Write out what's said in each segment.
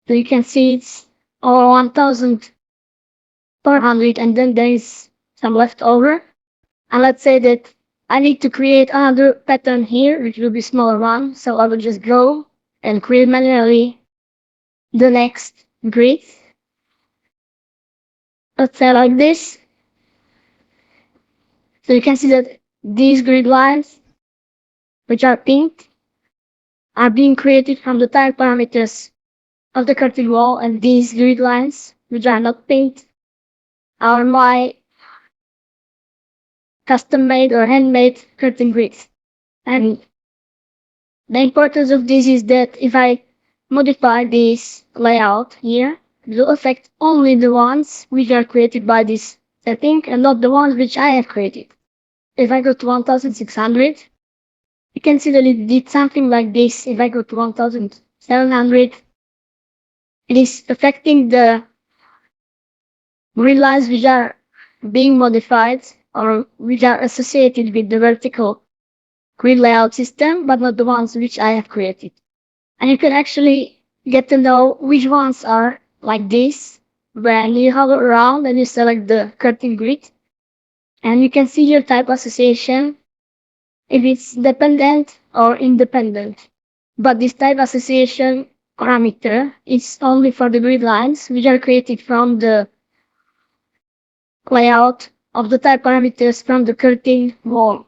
So you can see it's all 1,400 and then there is some left over. And let's say that I need to create another pattern here, which will be smaller one. So I will just go and create manually the next grid. Let's say like this. So you can see that these grid lines, which are pink, are being created from the type parameters of the curtain wall, and these grid lines, which are not pink, are my custom-made or handmade curtain grids. And the importance of this is that if I modify this layout here, it will affect only the ones which are created by this setting and not the ones which I have created. If I go to 1600, you can see that it did something like this. If I go to 1700, it is affecting the grid lines which are being modified or which are associated with the vertical grid layout system, but not the ones which I have created. And you can actually get to know which ones are like this when you hover around and you select the curtain grid. And you can see your type association if it's dependent or independent. But this type association parameter is only for the grid lines which are created from the layout of the type parameters from the curtain wall.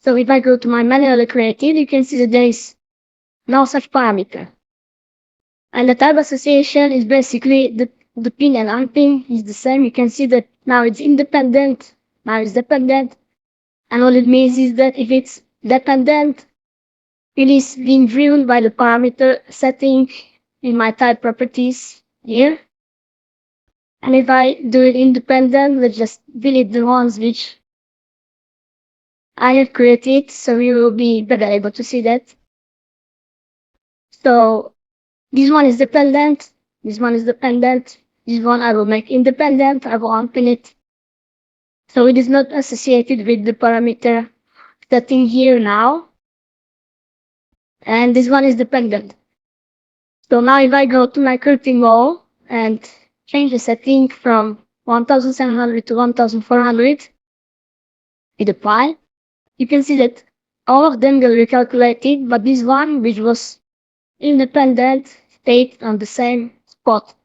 So if I go to my manually created, you can see that there is no such parameter. And the type association is basically the pin and unpin is the same. You can see that now it's independent, now it's dependent. And what it means is that if it's dependent, it is being driven by the parameter setting in my type properties here. And if I do it independent, let's just delete the ones which I have created, so you will be better able to see that. So this one is dependent, this one is dependent, this one I will make independent, I will unpin it. So it is not associated with the parameter setting here now. And this one is dependent. So now if I go to my curtain wall and change the setting from 1700 to 1400, hit apply, you can see that all of them will be calculated, but this one, which was independent, stayed on the same spot.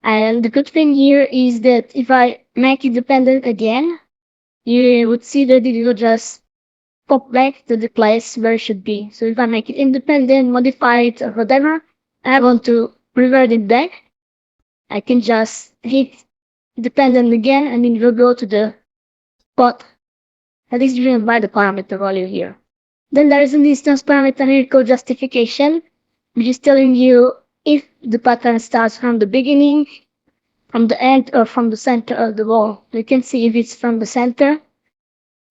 And the good thing here is that if I make it dependent again, you would see that it will just pop back to the place where it should be. So if I make it independent, modify it or whatever, I want to revert it back, I can just hit dependent again and it will go to the spot that is driven by the parameter value here. Then there is an instance parameter here called justification, which is telling you if the pattern starts from the beginning, from the end, or from the center of the wall. You can see if it's from the center,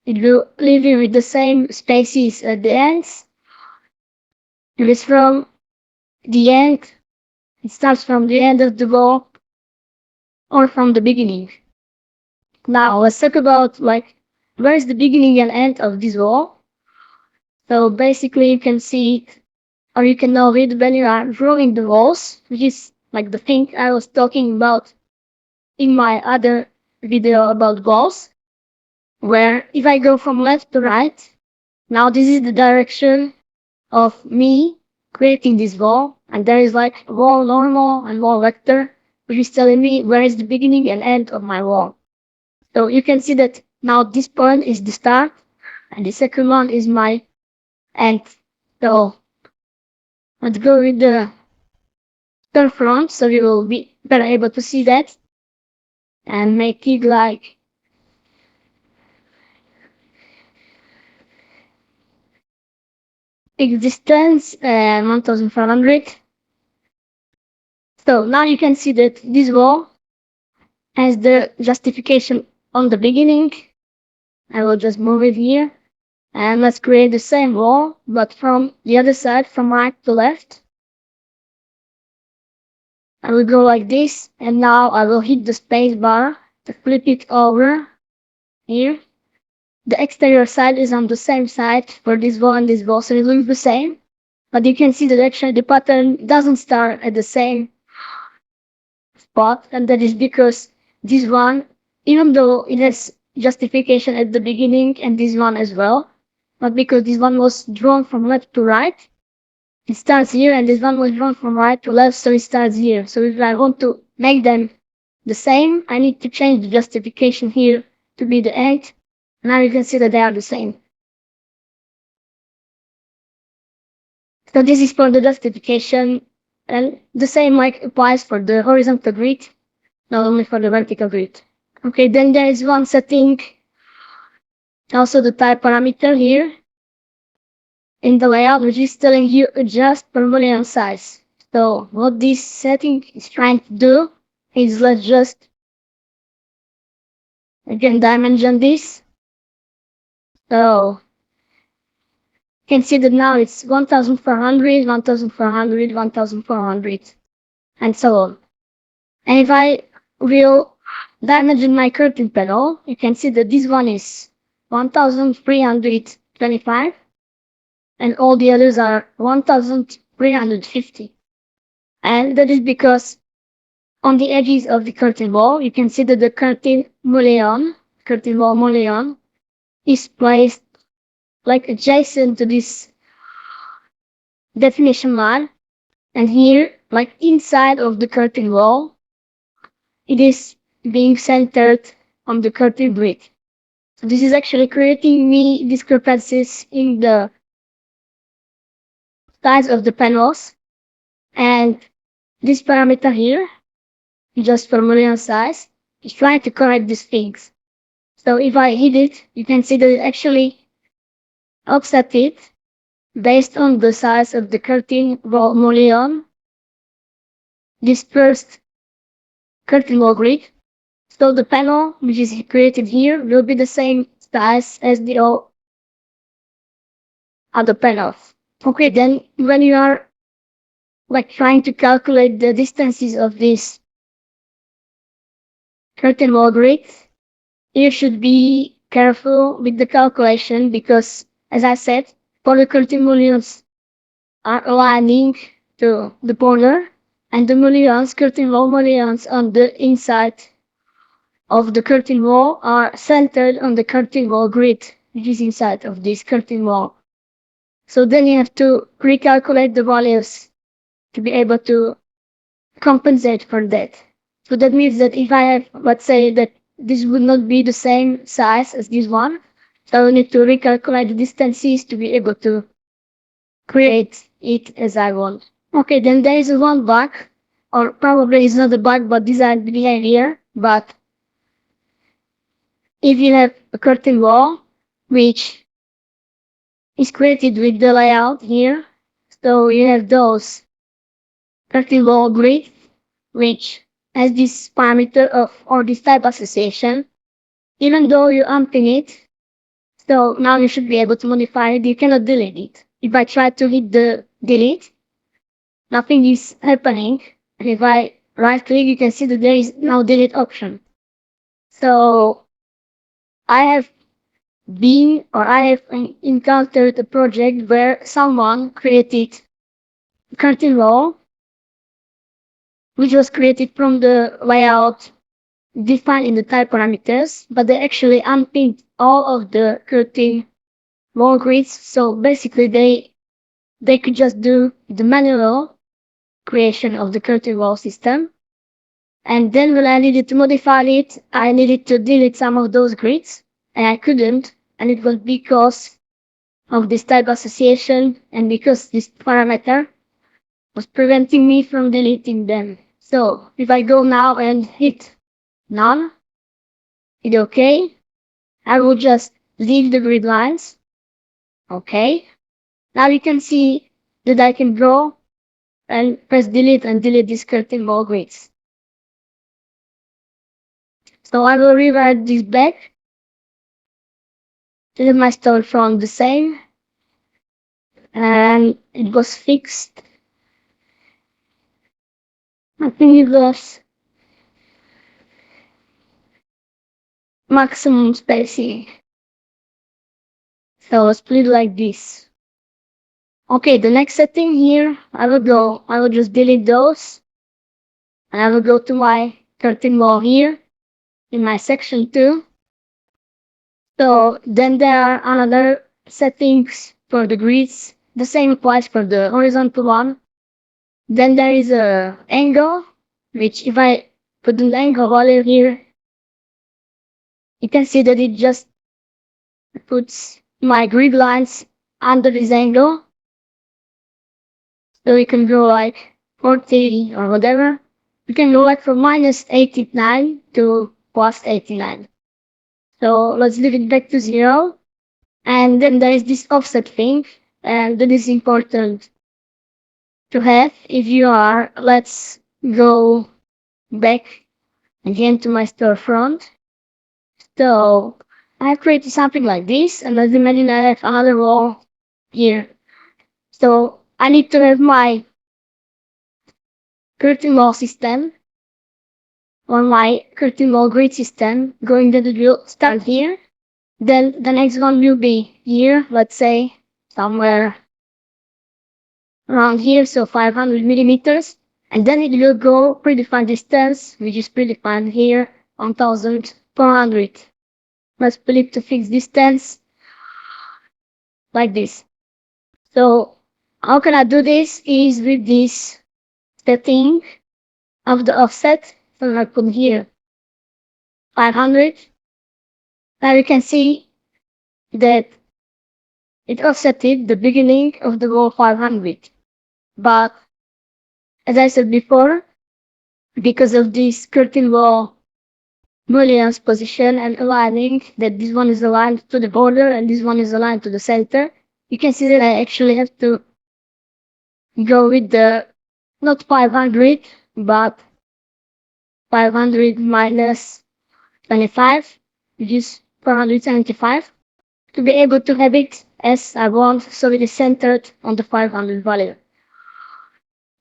it will leave you with the same spaces at the ends. If it's from the end, it starts from the end of the wall or from the beginning. Now let's talk about where is the beginning and end of this wall. So basically you can see or you can know it when you are drawing the walls, which is like the thing I was talking about in my other video about walls, where if I go from left to right, now this is the direction of me creating this wall, and there is like wall normal and wall vector, which is telling me where is the beginning and end of my wall. So you can see that now this point is the start, and the second one is my end. So let's go with the turn front, so you will be better able to see that, and make it like existence 1400. So now you can see that this wall has the justification on the beginning. I will just move it here. And let's create the same wall, but from the other side, from right to left. I will go like this, and now I will hit the space bar to flip it over here. The exterior side is on the same side for this wall and this wall, so it looks the same. But you can see that actually the pattern doesn't start at the same spot, and that is because this one, even though it has justification at the beginning and this one as well, but because this one was drawn from left to right, it starts here, and this one was drawn from right to left, so it starts here. So if I want to make them the same, I need to change the justification here to be the 8. Now you can see that they are the same. So this is for the justification, and the same like applies for the horizontal grid, not only for the vertical grid. Okay, then there is one setting, also the type parameter here in the layout, which is telling you adjust per million size. So what this setting is trying to do is let's just again dimension this. So you can see that now it's 1400, 1400, 1400, and so on. And if I will dimension my curtain panel, you can see that this one is 1325 and all the others are 1350. And that is because on the edges of the curtain wall, you can see that the curtain wall mullion, is placed like adjacent to this definition line. And here, like inside of the curtain wall, it is being centered on the curtain grid. So this is actually creating me discrepancies in the size of the panels. And this parameter here, just for mullion size, is trying to correct these things. So if I hit it, you can see that it actually offset it based on the size of the curtain wall mullion dispersed curtain wall grid. So the panel which is created here will be the same size as the all other panels. Okay, then when you are like trying to calculate the distances of this curtain wall grid, you should be careful with the calculation because, as I said, for the curtain mullions are aligning to the border, and the mullions, curtain wall mullions on the inside of the curtain wall are centered on the curtain wall grid, which is inside of this curtain wall. So then you have to recalculate the values to be able to compensate for that. So that means that if I have, let's say that this would not be the same size as this one, so I need to recalculate the distances to be able to create it as I want. Okay, then there is one bug, or probably it's not a bug, but design behavior. But if you have a curtain wall, which is created with the layout here, so you have those curtain wall grid, which has this parameter of, or this type association, even though you unpin it, so now you should be able to modify it, you cannot delete it. If I try to hit the delete, nothing is happening. And if I right click, you can see that there is no delete option. So I have encountered a project where someone created a curtain wall, which was created from the layout defined in the type parameters, but they actually unpinned all of the curtain wall grids. So basically they could just do the manual creation of the curtain wall system. And then when I needed to modify it, I needed to delete some of those grids, and I couldn't. And it was because of this type association and because this parameter was preventing me from deleting them. So if I go now and hit none, hit OK, I will just leave the grid lines. OK. Now you can see that I can draw and press delete and delete these curtain wall grids. So I will revert this back. Let my start from the same, and it was fixed. I think it was maximum spacing. So split like this. Okay, the next setting here, I will just delete those, and I will go to my curtain wall here in my section 2. So then there are another settings for the grids. The same applies for the horizontal one. Then there is a angle, which if I put an angle value here, you can see that it just puts my grid lines under this angle. So we can go like 40 or whatever. We can go like from -89 to +89. So let's leave it back to 0. And then there is this offset thing, and that is important to have if you are, let's go back again to my storefront. So I've created something like this, and let's imagine I have another wall here. So I need to have my curtain wall system or my curtain wall grid system going that it will start here. Then the next one will be here, let's say somewhere around here, so 500 millimeters. And then it will go predefined distance, which is predefined here, 1400. Let's put it to fixed distance, like this. So how can I do this is with this setting of the offset. So I put here 500. Now you can see that it offsetted the beginning of the wall 500. But as I said before, because of this curtain wall Boolean's position and aligning, that this one is aligned to the border and this one is aligned to the center, you can see that I actually have to go with the not 500 but 500 minus 25, which is 475, to be able to have it as I want, so it is centered on the 500 value.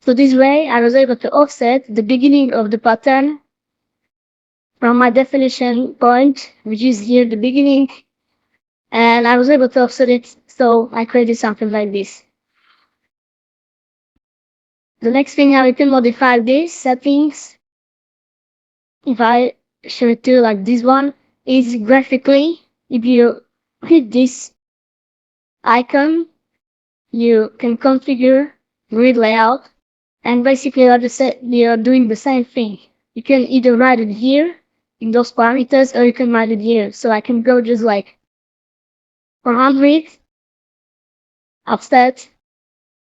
So this way I was able to offset the beginning of the pattern from my definition point, which is here the beginning, and I was able to offset it, so I created something like this. The next thing how you can modify these settings, if I show it to you like this one, is graphically. If you hit this icon, you can configure grid layout, and basically you're doing the same thing. You can either write it here in those parameters, or you can write it here. So I can go just like 400 offset,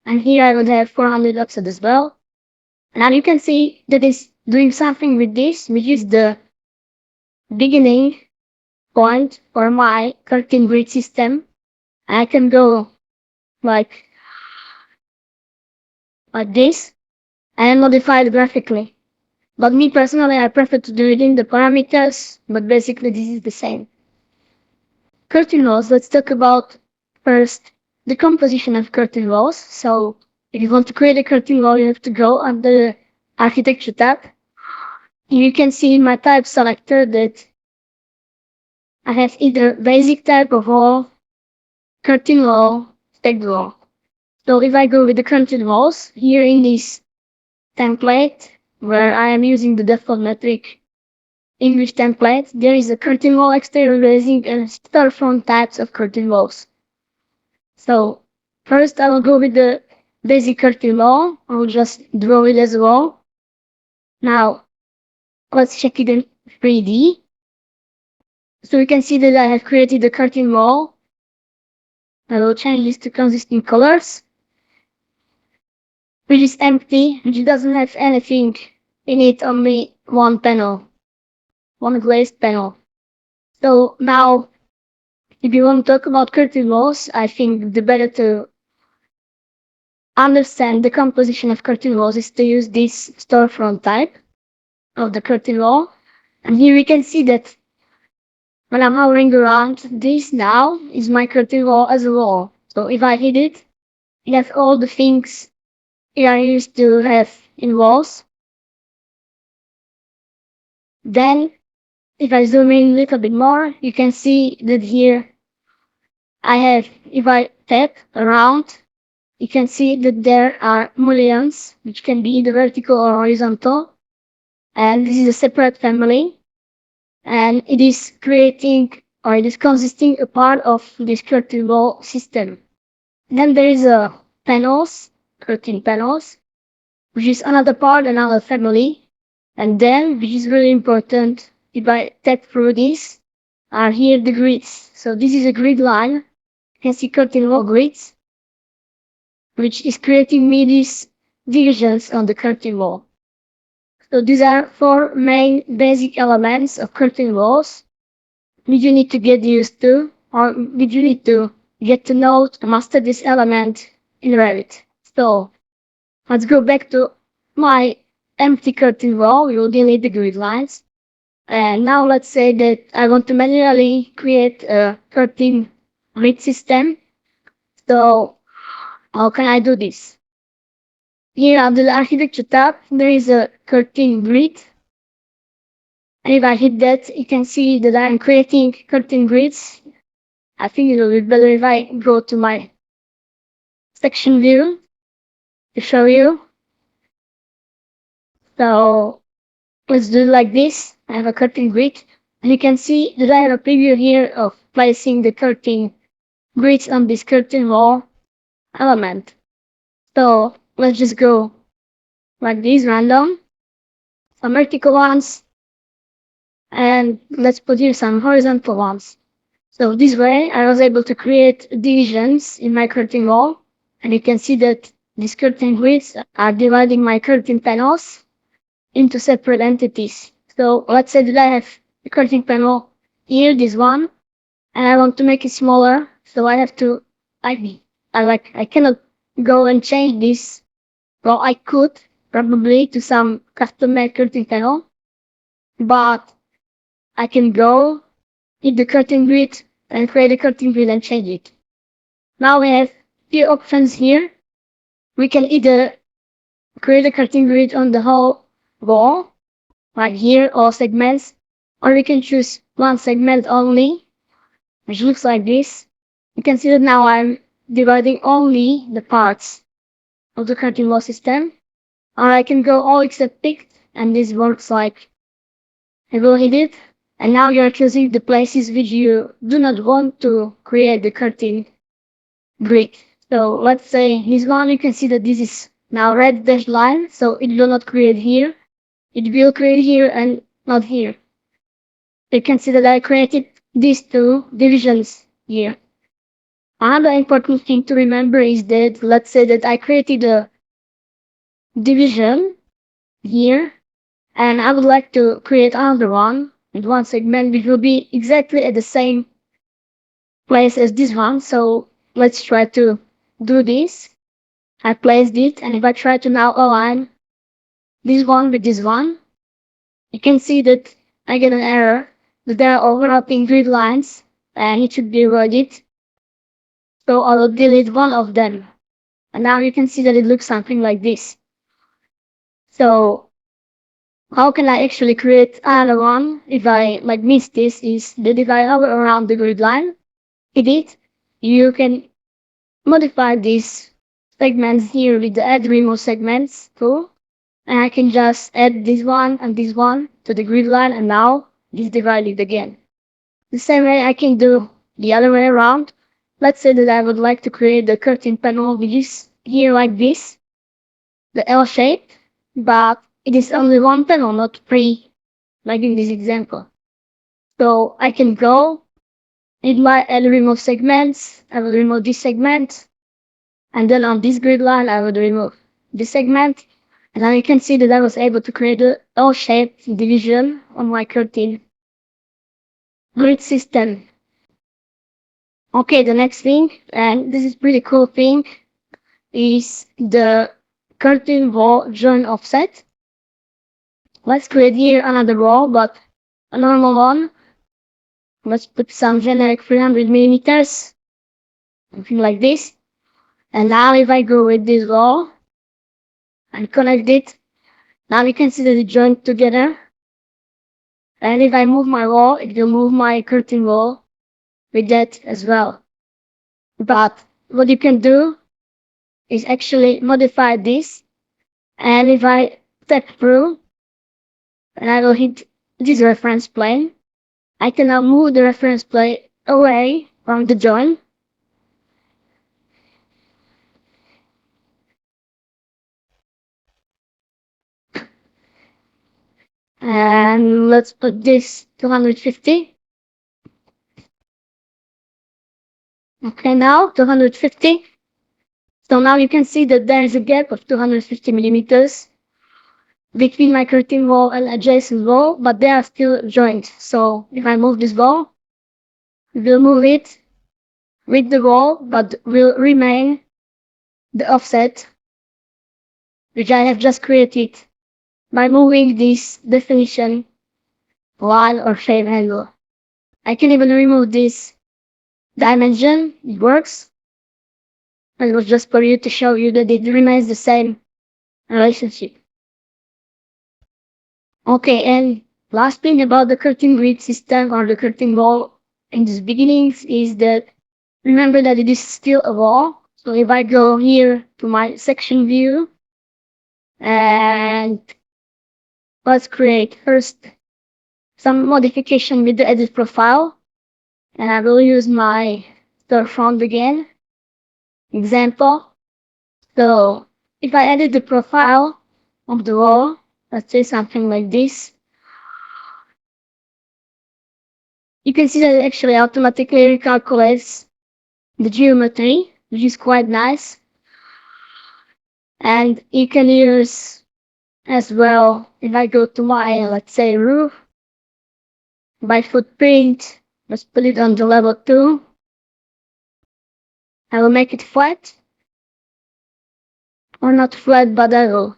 and here I would have 400 offset as well. Now you can see that it's doing something with this, which is the beginning point for my curtain grid system. I can go like this and modify it graphically. But me personally, I prefer to do it in the parameters, but basically this is the same. Curtain walls, let's talk about first the composition of curtain walls. So if you want to create a curtain wall, you have to go under the architecture tab. You can see in my type selector that I have either basic type of wall, curtain wall, stacked wall. So if I go with the curtain walls, here in this template, where I am using the default metric English template, there is a curtain wall exterior glazing and storefront types of curtain walls. So first I will go with the basic curtain wall. I will just draw it as a wall. Now let's check it in 3D. So you can see that I have created the curtain wall. I will change this to consistent colors, which is empty, which doesn't have anything in it, only one panel, one glazed panel. So now, if you want to talk about curtain walls, I think the better to understand the composition of curtain walls is to use this storefront type of the curtain wall. And here we can see that when I'm hovering around, this now is my curtain wall as a wall. So if I hit it, it has all the things I used to have in walls. Then, if I zoom in a little bit more, you can see that here I have, if I tap around, you can see that there are mullions, which can be either vertical or horizontal. And this is a separate family. And it is creating, or it is consisting a part of this curtain wall system. Then there is a panels, curtain panels, which is another part, another family. And then, which is really important, if I tap through this, are here the grids. So this is a grid line. You can see curtain wall grids, which is creating me these divisions on the curtain wall. So these are four main basic elements of curtain walls which you need to get used to, or which you need to get to know to master this element in Revit. So let's go back to my empty curtain wall. We will delete the grid lines. And now let's say that I want to manually create a curtain grid system. So how can I do this? Here under the architecture tab, there is a curtain grid. And if I hit that, you can see that I'm creating curtain grids. I think it will be better if I go to my section view to show you. So let's do it like this. I have a curtain grid. And you can see that I have a preview here of placing the curtain grids on this curtain wall element. So let's just go like this, random, some vertical ones, and let's put here some horizontal ones. So this way I was able to create divisions in my curtain wall, and you can see that these curtain grids are dividing my curtain panels into separate entities. So let's say that I have the curtain panel here, this one, and I want to make it smaller, so I have to, I cannot go and change this. Well, I could probably to some custom made curtain panel, but I can go in the curtain grid and create a curtain grid and change it. Now we have few options here. We can either create a curtain grid on the whole wall, like here, or segments, or we can choose one segment only, which looks like this. You can see that now I'm dividing only the parts of the curtain wall system, or I can go all except picked, and this works like I will hit it, and now you're choosing the places which you do not want to create the curtain grid. So let's say this one, you can see that this is now red dashed line, so it will not create here. It will create here and not here. You can see that I created these two divisions here. Another important thing to remember is that, let's say that I created a division here, and I would like to create another one with one segment which will be exactly at the same place as this one. So let's try to do this. I placed it, and if I try to now align this one with this one, you can see that I get an error, that there are overlapping grid lines, and it should be avoided. So I'll delete one of them. And now you can see that it looks something like this. So how can I actually create another one if I miss this is that if I hover around the grid line, edit, you can modify these segments here with the add remove segments tool. And I can just add this one and this one to the grid line, and now it's divided again. The same way I can do the other way around. Let's say that I would like to create the curtain panel which is here like this, the L shape, but it is only one panel, not three, like in this example. So I can go in my add remove segments, I will remove this segment, and then on this grid line I will remove this segment, and now you can see that I was able to create a L-shaped division on my curtain grid system. Okay, the next thing, and this is pretty cool thing, is the curtain wall join offset. Let's create here another wall, but a normal one. Let's put some generic 300 millimeters, something like this. And now if I go with this wall and connect it, now you can see that it joined together. And if I move my wall, it will move my curtain wall with that as well. But what you can do is actually modify this. And if I step through and I will hit this reference plane, I can now move the reference plane away from the joint. And let's put this 250. Okay, now 250. So now you can see that there is a gap of 250 millimeters between my curtain wall and adjacent wall, but they are still joined. So if I move this wall, we'll move it with the wall, but will remain the offset which I have just created by moving this definition line or shape handle. I can even remove this dimension. It works. It was just for you to show you that it remains the same relationship. Okay, and last thing about the curtain grid system or the curtain wall in the beginnings is that remember that it is still a wall. So if I go here to my section view and let's create first some modification with the edit profile, and I will use my storefront again example. So if I edit the profile of the wall, let's say something like this, you can see that it actually automatically recalculates the geometry, which is quite nice. And you can use as well, if I go to my, let's say, roof, by footprint, let's put it on the level 2. I will make it flat, or not flat, but I will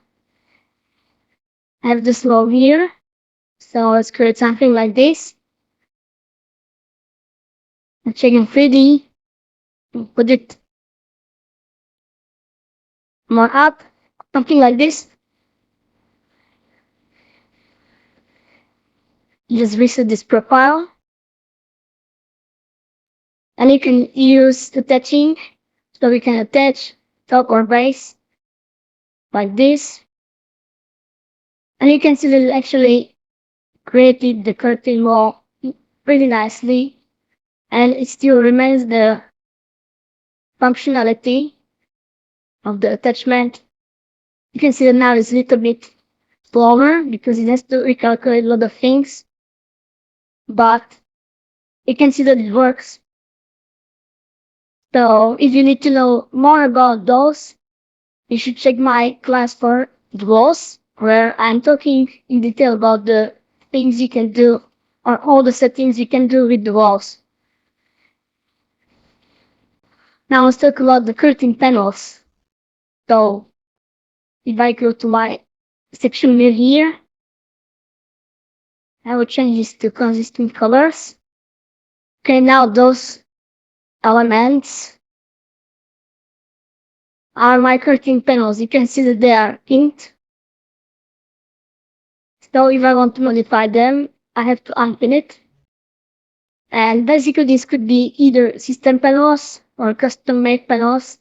have the slope here. So let's create something like this. And check in 3D, put it more up, something like this. Just reset this profile. And you can use attaching, so we can attach top or base like this. And you can see that it actually created the curtain wall pretty nicely, and it still remains the functionality of the attachment. You can see that now it's a little bit slower because it has to recalculate a lot of things, but you can see that it works. So if you need to know more about those, you should check my class for the walls, where I'm talking in detail about the things you can do or all the settings you can do with the walls. Now let's talk about the curtain panels. So if I go to my section view here, I will change this to consistent colors. Okay, now those elements are my curtain panels. You can see that they are inked. So if I want to modify them, I have to unpin it. And basically this could be either system panels or custom made panels,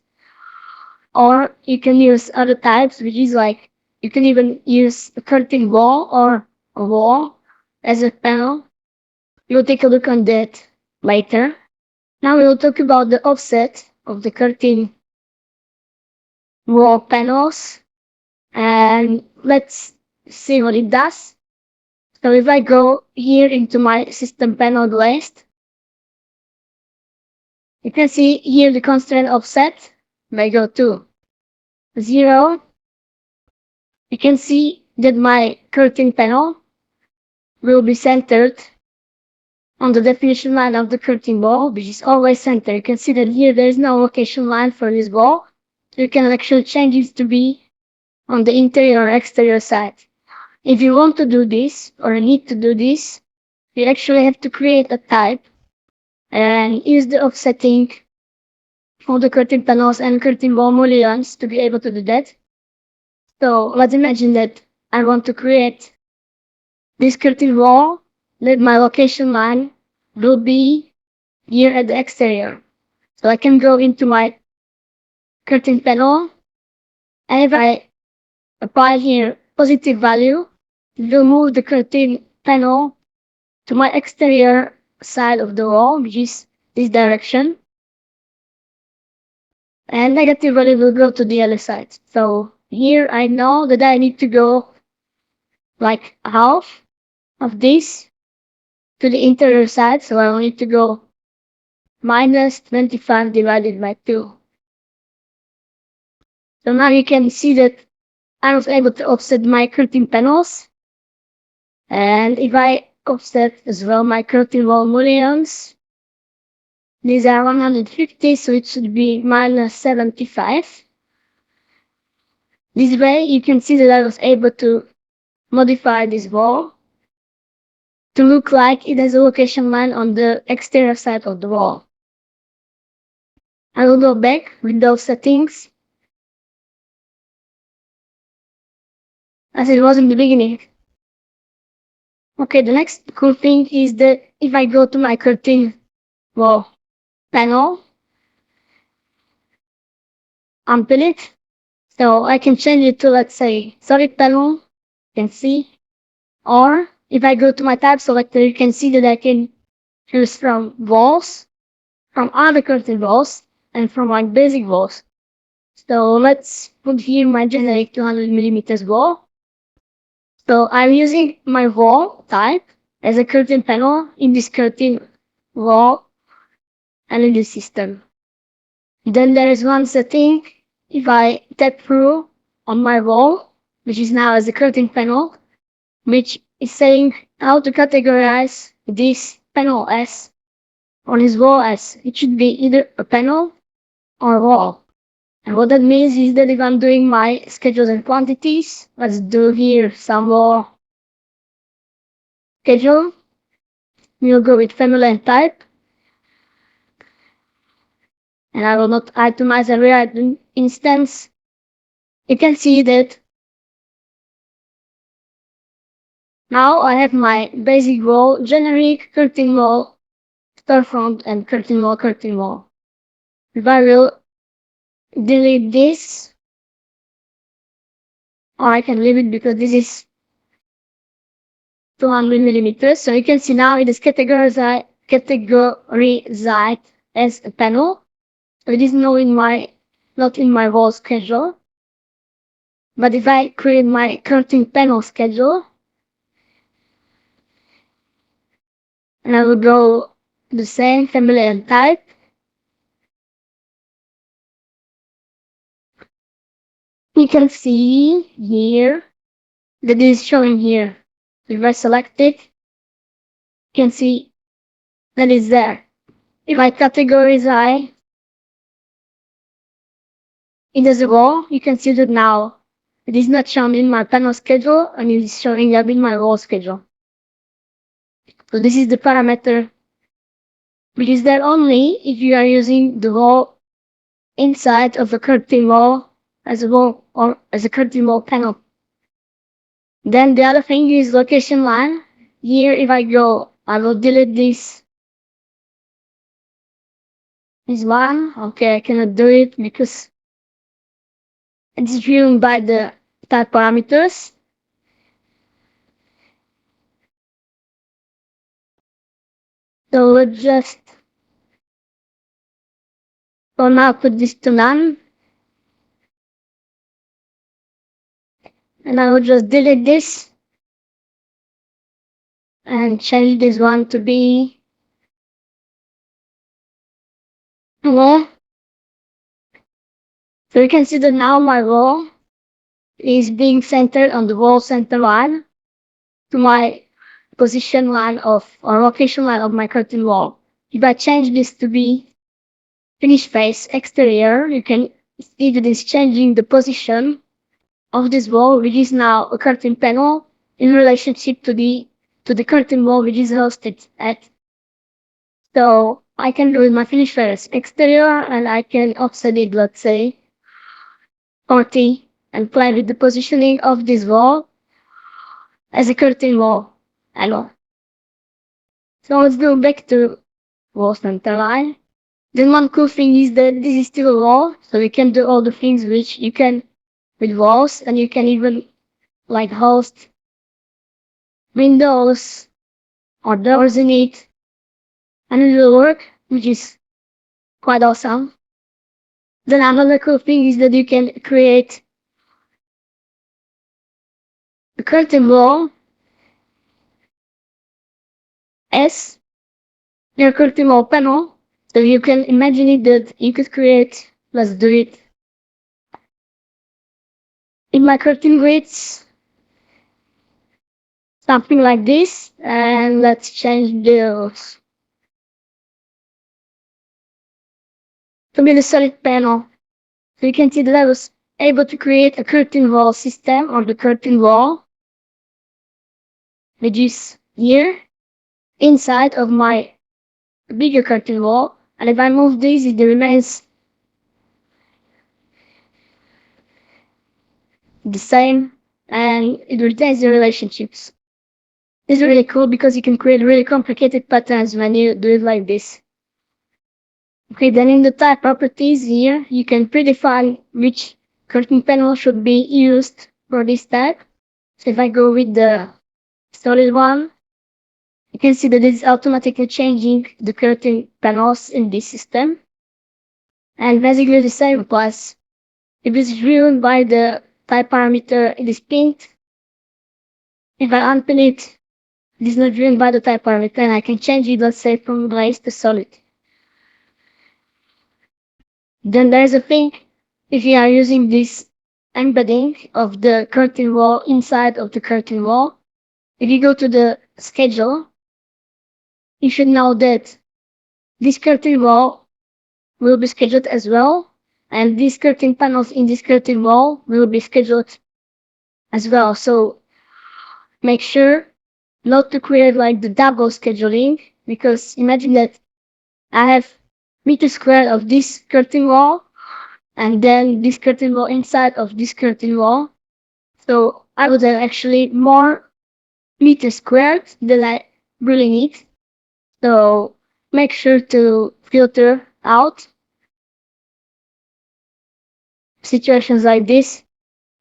or you can use other types, which is like you can even use a curtain wall or a wall as a panel. We'll take a look on that later. Now we will talk about the offset of the curtain wall panels, and let's see what it does. So if I go here into my system panel list, you can see here the constraint offset. If I go to 0, you can see that my curtain panel will be centered on the definition line of the curtain wall, which is always centered. You can see that here there is no location line for this wall. You can actually change it to be on the interior or exterior side. If you want to do this or need to do this, you actually have to create a type and use the offsetting for the curtain panels and curtain wall mullions to be able to do that. So let's imagine that I want to create this curtain wall, that my location line will be here at the exterior. So I can go into my curtain panel And if I apply here positive value, it will move the curtain panel to my exterior side of the wall, which is this direction. And negative value will go to the other side. So here I know that I need to go like half of this to the interior side, so I will need to go minus 25 divided by 2. So now you can see that I was able to offset my curtain panels. And if I offset as well my curtain wall mullions, these are 150, so it should be minus 75. This way you can see that I was able to modify this wall to look like it has a location line on the exterior side of the wall. I will go back with those settings as it was in the beginning. Okay, the next cool thing is that if I go to my curtain wall panel, unpin it, so I can change it to, let's say, solid panel, you can see. Or if I go to my tab selector, you can see that I can choose from walls, from other curtain walls, and from my basic walls. So let's put here my generic 200mm wall. So I'm using my wall type as a curtain panel in this curtain wall and in the system. Then there is one setting. If I tap through on my wall, which is now as a curtain panel, which is saying how to categorize this panel as on his wall as it should be either a panel or a wall. And what that means is that if I'm doing my schedules and quantities, let's do here some more schedule. We'll go with family and type. And I will not itemize and rewrite an instance. You can see that now I have my basic wall, generic, curtain wall, storefront, and curtain wall, curtain wall. If I will delete this, or I can leave it because this is 200mm. So you can see now it is categorized as a panel. So it is not in my wall schedule. But if I create my curtain panel schedule, and I will go the same family and type, you can see here that it is showing here. If I select it, you can see that it's there. If I categorize it as a wall, you can see that now it is not shown in my panel schedule and it is showing up in my wall schedule. So this is the parameter which is there only if you are using the wall inside of a curtain wall as a wall or as a curtain wall panel. Then the other thing is location line. Here if I go, I will delete this one. Okay, I cannot do it because it is driven by the type parameters. So let's just for now put this to none. And I will just delete this and change this one to be wall. So you can see that now my wall is being centered on the wall center line to my position line of or location line of my curtain wall. If I change this to be finish face exterior, you can see that it's changing the position of this wall, which is now a curtain panel in relationship to the curtain wall which is hosted at. So I can do my finish face exterior and I can offset it, let's say 40, and play with the positioning of this wall as a curtain wall and all. So let's go back to wall center line. Then one cool thing is that this is still a wall, so you can do all the things which you can with walls, and you can even like host windows or doors in it, and it will work, which is quite awesome. Then another cool thing is that you can create a curtain wall as your curtain wall panel. So you can imagine it that you could create, let's do it, in my curtain grids, something like this, and let's change those to be the solid panel. So you can see that I was able to create a curtain wall system or the curtain wall, which is here inside of my bigger curtain wall. And if I move this, it remains the same and it retains the relationships. This is really cool because you can create really complicated patterns when you do it like this. Okay, then in the type properties here, you can predefine which curtain panel should be used for this type. So if I go with the solid one, you can see that it's automatically changing the curtain panels in this system. And basically the same applies. If it's driven by the type parameter, it is pinned. If I unpin it, it is not driven by the type parameter, and I can change it, let's say, from glaze to solid. Then there's a thing, if you are using this embedding of the curtain wall inside of the curtain wall, if you go to the schedule, you should know that this curtain wall will be scheduled as well, and these curtain panels in this curtain wall will be scheduled as well. So make sure not to create like the double scheduling, because imagine that I have meter squared of this curtain wall and then this curtain wall inside of this curtain wall. So I would have actually more meter squared than I really need. So make sure to filter out situations like this,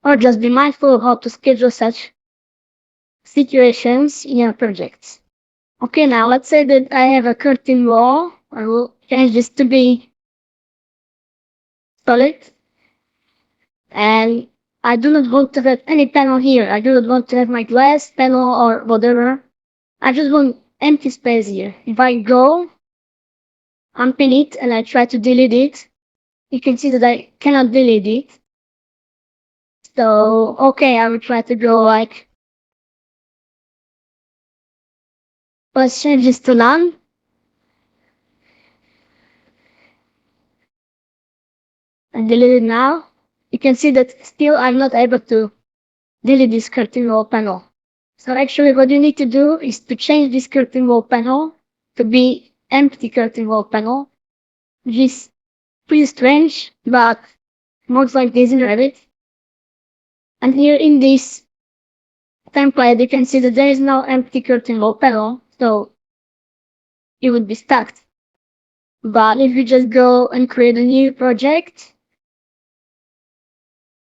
or just be mindful of how to schedule such situations in your projects. Okay, now let's say that I have a curtain wall. I will change this to be solid. And I do not want to have any panel here. I do not want to have my glass panel or whatever. I just want empty space here. If I go, unpin it, and I try to delete it, you can see that I cannot delete it. So, okay, I will try to go like, let's change this to none. And delete it now. You can see that still I'm not able to delete this curtain wall panel. So actually what you need to do is to change this curtain wall panel to be empty curtain wall panel, which is pretty strange, but works like this in Revit. And here in this template, you can see that there is no empty curtain wall panel, so it would be stuck. But if you just go and create a new project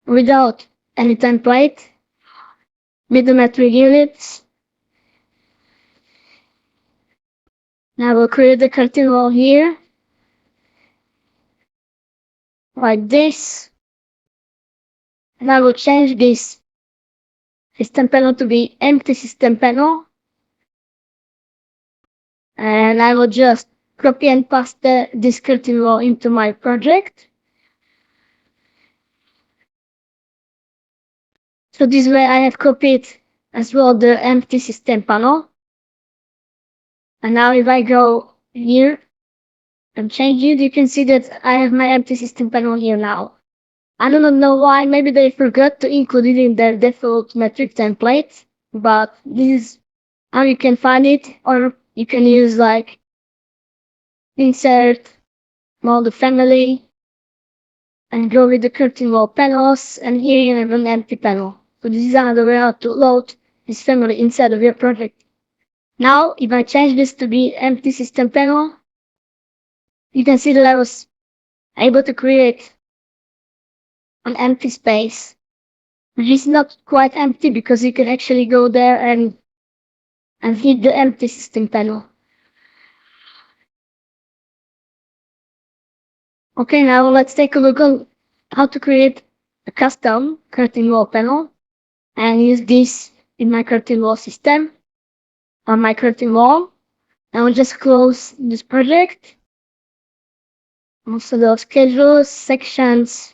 without any template, with the metric units, now we'll create the curtain wall here, like this. And I will change this system panel to be empty system panel. And I will just copy and paste this curtain wall into my project. So this way I have copied as well the empty system panel. And now if I go here and change it, you can see that I have my empty system panel here now. I do not know why, maybe they forgot to include it in their default metric template, but this is how you can find it, or you can use like insert model family and go with the curtain wall panels, and here you have an empty panel. So this is another way how to load this family inside of your project. Now, if I change this to be empty system panel, you can see that I was able to create an empty space It's not quite empty because you can actually go there and hit the empty system panel. Okay, now let's take a look at how to create a custom curtain wall panel and use this in my curtain wall system on my curtain wall. I will just close this project. Also the schedules, sections,